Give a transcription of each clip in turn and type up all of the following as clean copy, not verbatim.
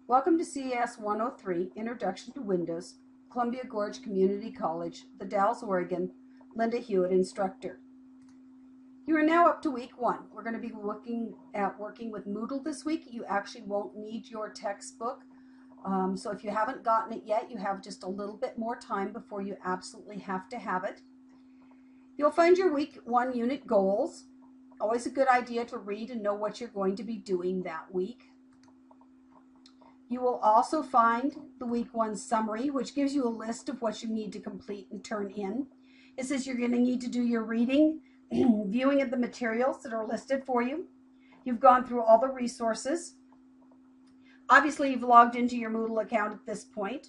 Welcome to CAS 103, Introduction to Windows, Columbia Gorge Community College, The Dalles, Oregon, Linda Hughitt, instructor. You are now up to week 1. We're going to be looking at working with Moodle this week. You actually won't need your textbook. So if you haven't gotten it yet, you have just a little bit more time before you absolutely have to have it. You'll find your week 1 unit goals. Always a good idea to read and know what you're going to be doing that week. You will also find the week 1 summary, which gives you a list of what you need to complete and turn in. It says you're going to need to do your reading, viewing of the materials that are listed for you. You've gone through all the resources. Obviously, you've logged into your Moodle account at this point.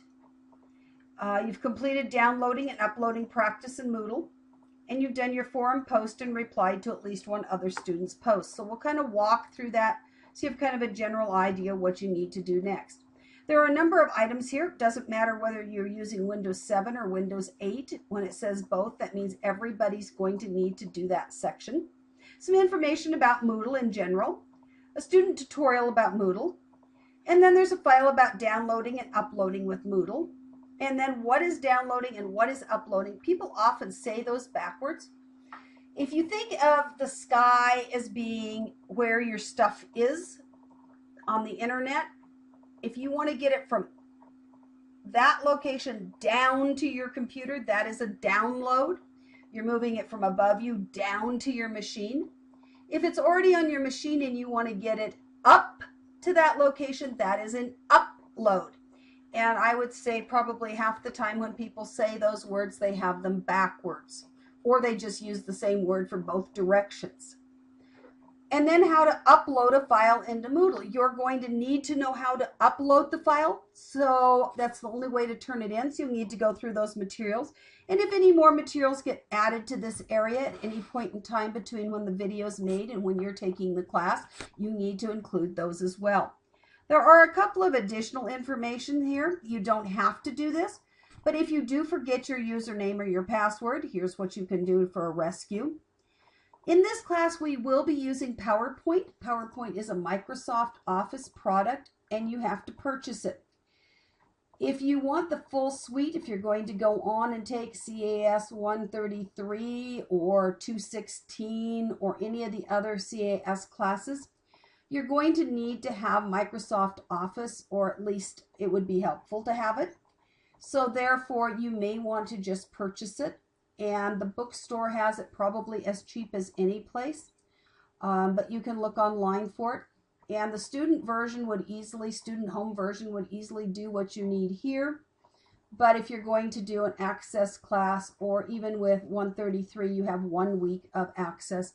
You've completed downloading and uploading practice in Moodle, and you've done your forum post and replied to at least one other student's post. So we'll kind of walk through that so you have kind of a general idea of what you need to do next. There are a number of items here. It doesn't matter whether you're using Windows 7 or Windows 8. When it says both, that means everybody's going to need to do that section. Some information about Moodle in general, a student tutorial about Moodle, and then there's a file about downloading and uploading with Moodle. And then what is downloading and what is uploading? People often say those backwards. If you think of the sky as being where your stuff is on the internet, if you want to get it from that location down to your computer, that is a download. You're moving it from above you down to your machine. If it's already on your machine and you want to get it up to that location, that is an upload. And I would say probably half the time when people say those words, they have them backwards, or they just use the same word for both directions. And then how to upload a file into Moodle. You're going to need to know how to upload the file, so that's the only way to turn it in. So you need to go through those materials. And if any more materials get added to this area at any point in time between when the video is made and when you're taking the class, you need to include those as well. There are a couple of additional information here. You don't have to do this, but if you do forget your username or your password, here's what you can do for a rescue. In this class, we will be using PowerPoint. PowerPoint is a Microsoft Office product, and you have to purchase it. If you want the full suite, if you're going to go on and take CAS 133 or 216 or any of the other CAS classes, you're going to need to have Microsoft Office, or at least it would be helpful to have it. So therefore, you may want to just purchase it. And the bookstore has it probably as cheap as any place. But you can look online for it. And the student home version would easily do what you need here. But if you're going to do an access class, or even with 133, you have 1 week of access,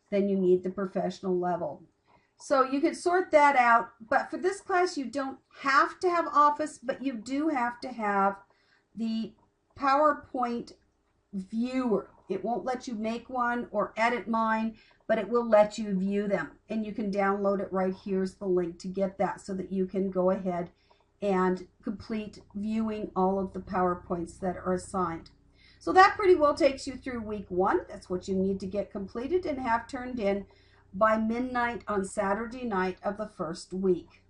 then you need the professional level. So you can sort that out, but for this class you don't have to have Office, but you do have to have the PowerPoint viewer. It won't let you make one or edit mine, but it will let you view them. And you can download it right here's the link to get that so that you can go ahead and complete viewing all of the PowerPoints that are assigned. So that pretty well takes you through week 1. That's what you need to get completed and have turned in by midnight on Saturday night of the first week.